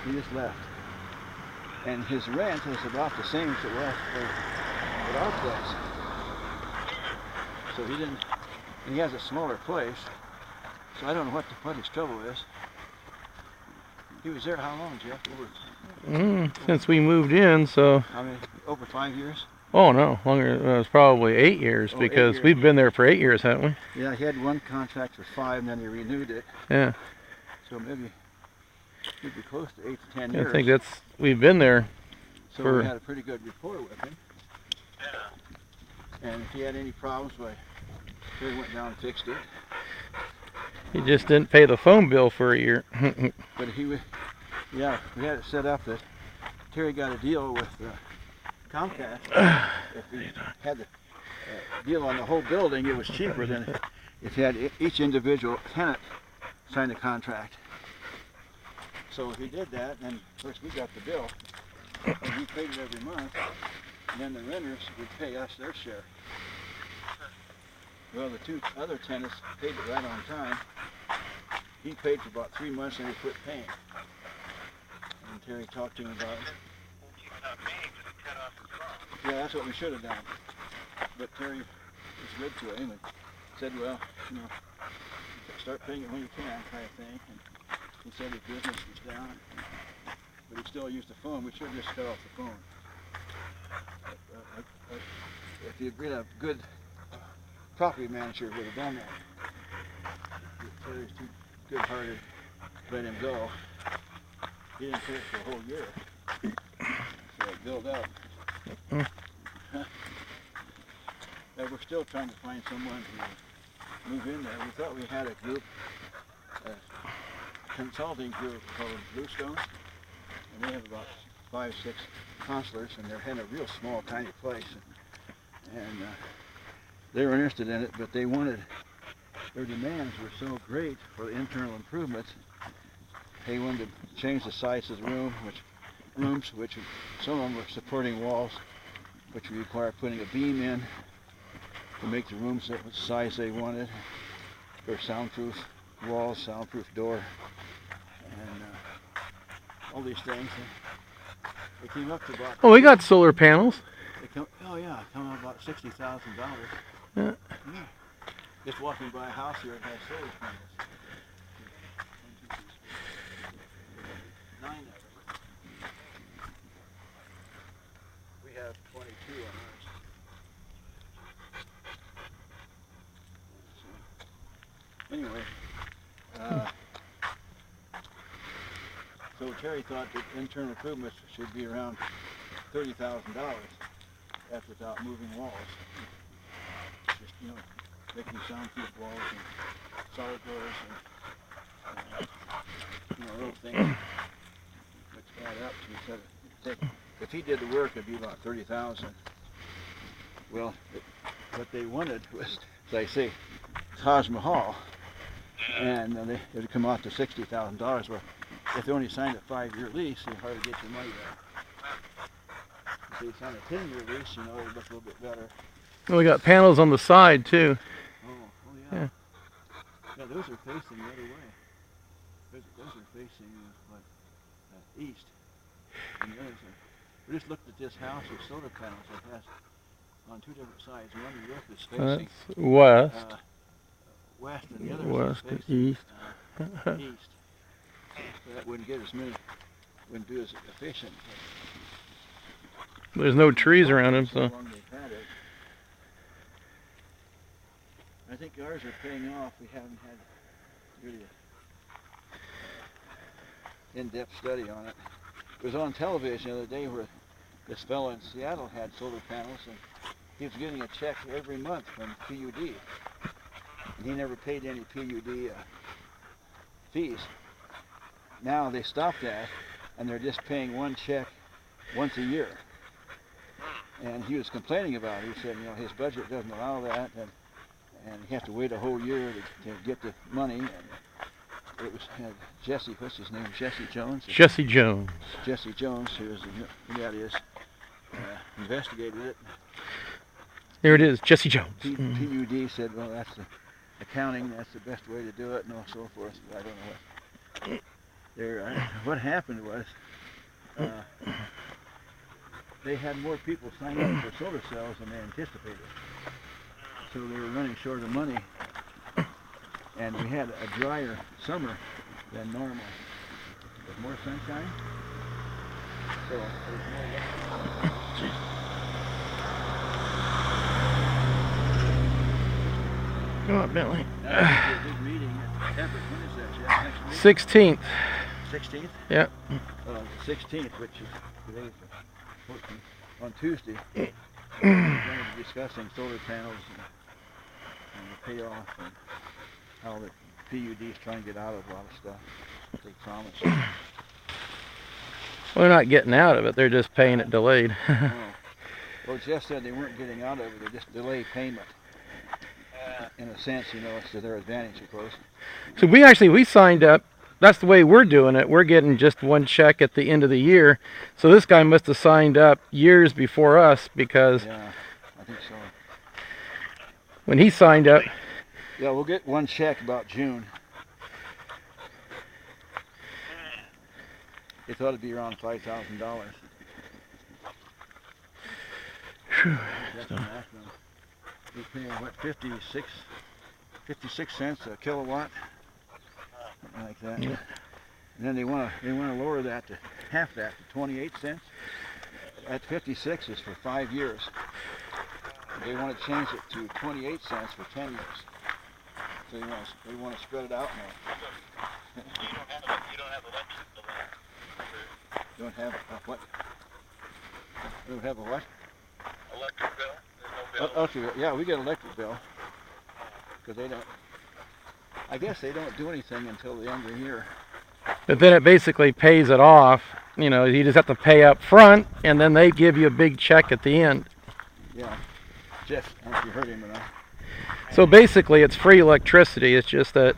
He just left. And his rent is about the same as it was at our place. So he didn't, he has a smaller place. So I don't know what his trouble is. He was there how long, Jeff? Since we moved in, so. I mean, over 5 years? Oh no, longer. It was probably 8 years because 8 years. we've been there for 8 years, haven't we? Yeah, he had one contract for 5, and then he renewed it. Yeah. So maybe he'd be close to 8 to 10 years. I think we've been there. So we had a pretty good rapport with him. And if he had any problems, he went down and fixed it. He just didn't pay the phone bill for a year. But we had it set up that Terry got a deal with Comcast. If he had the deal on the whole building, it was cheaper than if he had each individual tenant sign a contract. So if he did that, then of course we got the bill, and we paid it every month, and then the renters would pay us their share. Well, the 2 other tenants paid it right on time. He paid for about 3 months and he quit paying. And Terry talked to him about it. Yeah, that's what we should have done. But Terry was good to him and said, well, start paying it when you can, kind of thing. And he said his business was down, but he still used the phone. We should have just cut off the phone. If you'd been a good property manager, would have done that. Terry's too good-hearted to let him go. He didn't pay it for a whole year, so it built up. We're still trying to find someone to move in there. We thought we had a group, a consulting group called Bluestone, and they have about 5, 6 counselors, and they're in a real small, tiny place. And they were interested in it, but their demands were so great for the internal improvements. They wanted to change the size of the rooms, which some of them were supporting walls, which required putting a beam in to make the rooms the size they wanted. Or soundproof walls, soundproof door, and all these things. They came up to about. Oh, we got solar panels. Come up about $60,000. Yeah. Just walking by a house here, it has solar panels. 9 of them. We have 22 on ours. So, anyway, so Terry thought that internal improvements should be around $30,000. That's without moving walls. Just, making soundproof walls and solid doors and, little things which add up to. If he did the work, it'd be about 30,000. Well, what they wanted was, as I say, Taj Mahal, and it would come out to $60,000. Well, if they only signed a 5-year lease, you hardly get your money back. If they signed a 10-year lease, it would look a little bit better. And we got panels on the side too. Oh yeah. Yeah, those are facing the other way. Those are facing east. And the others we just looked at this house with solar panels. It has on 2 different sides. One the roof is facing That's west. West, and the other West is and facing east. east. So that wouldn't get as many, wouldn't be as efficient. There's no trees around him, so. Long they've had it. I think ours are paying off. We haven't had really an in-depth study on it. It was on television the other day where this fellow in Seattle had solar panels, and he was getting a check every month from PUD. And he never paid any PUD fees. Now they stopped that, and they're just paying one check once a year. And he was complaining about it. He said, his budget doesn't allow that, and he has to wait a whole year to get the money. And it was Jesse, what's his name? Jesse Jones? Jesse Jones. Jesse Jones, who investigated it. There it is, Jesse Jones. PUD said, well, that's the accounting, that's the best way to do it, and so forth. I don't know what. what happened was they had more people sign up for solar cells than they anticipated. So they were running short of money, and we had a drier summer than normal. With more sunshine, so it was more. Come on, Bentley. Now, there's a big meeting at Everett. When is that, Jeff? Next week? 16th. 16th? Yeah. 16th, which is today's the 14th. On Tuesday, we're going to be discussing solar panels and the payoff and how the PUD's trying to get out of a lot of stuff they promised. Well, they're not getting out of it. They're just paying it delayed. Oh. Well, Jeff said they weren't getting out of it. They just delay payment. In a sense, you know, it's to their advantage, of course. So we signed up. That's the way we're doing it. We're getting just one check at the end of the year. So this guy must have signed up years before us, because yeah, I think so. When he signed up, yeah, we'll get one check about June. It ought to be around $5,000. That's the maximum. We're paying what, 56 cents a kilowatt, something like that. Yeah. And then they want to lower that to half that, to 28 cents. At 56 is for 5 years. They want to change it to 28 cents for 10 years. So they want to spread it out more. You don't have electric bill. Don't have a what? We don't have a what? Electric bill? There's no bill. Electric, yeah, we get an electric bill. Because they don't, I guess they don't do anything until the end of the year. but then it basically pays it off. You know, you just have to pay up front, and then they give you a big check at the end. Yeah. Jeff, I don't know if you heard him or not. So basically, it's free electricity. It's just that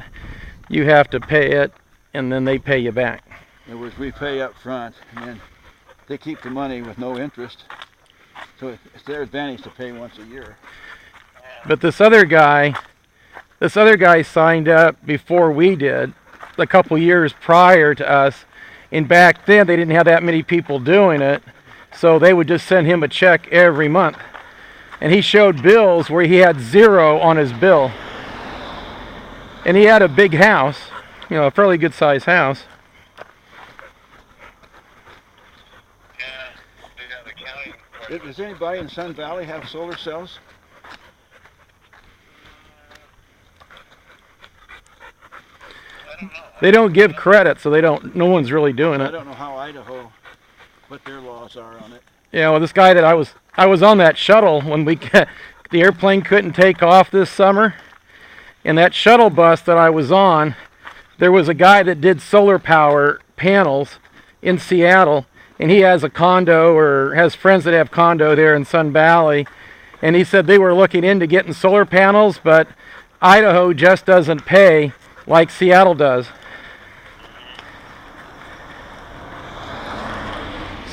you have to pay it, and then they pay you back. In other words, we pay up front, and then they keep the money with no interest. So it's their advantage to pay once a year. But this other guy signed up before we did, a couple years prior to us. And back then, they didn't have that many people doing it, so they would just send him a check every month. And he showed bills where he had zero on his bill. And he had a big house, you know, a fairly good sized house. Yeah, they got accounting. Does anybody in Sun Valley have solar cells? I don't know. They don't give credit, so no one's really doing I it. don't know how Idaho, what their laws are on it. Yeah, well, this guy that I was on that shuttle when the airplane couldn't take off this summer. And that shuttle bus that I was on, there was a guy that did solar power panels in Seattle, and he has a condo, or has friends that have condo there in Sun Valley. And he said they were looking into getting solar panels, but Idaho just doesn't pay like Seattle does.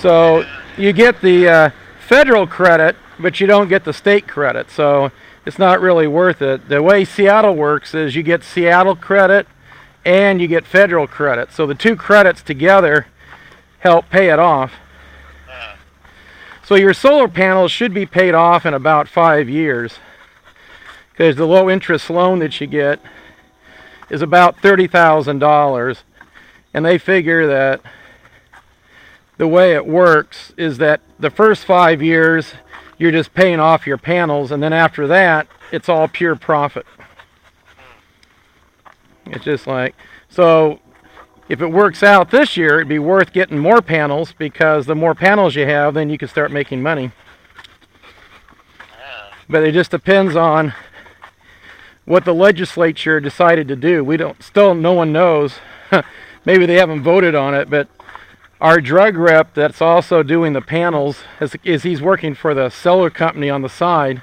So you get the federal credit, but you don't get the state credit. So it's not really worth it. The way Seattle works is you get Seattle credit and you get federal credit. So the two credits together help pay it off. So your solar panels should be paid off in about 5 years, because the low interest loan that you get is about $30,000. And they figure that the way it works is that the first 5 years you're just paying off your panels, and then after that it's all pure profit. It's just like, so if it works out this year, it'd be worth getting more panels, because the more panels you have, then you can start making money. But it just depends on what the legislature decided to do. No one knows. Maybe they haven't voted on it, but our drug rep that's also doing the panels, is he's working for the solar company on the side,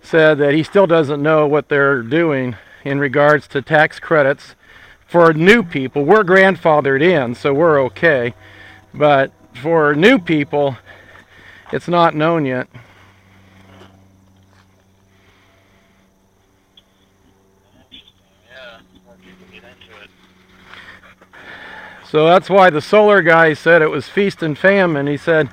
said that he still doesn't know what they're doing in regards to tax credits for new people. We're grandfathered in, so we're okay. But for new people, it's not known yet. Yeah, more people get into it. So that's why the solar guy said it was feast and famine. He said,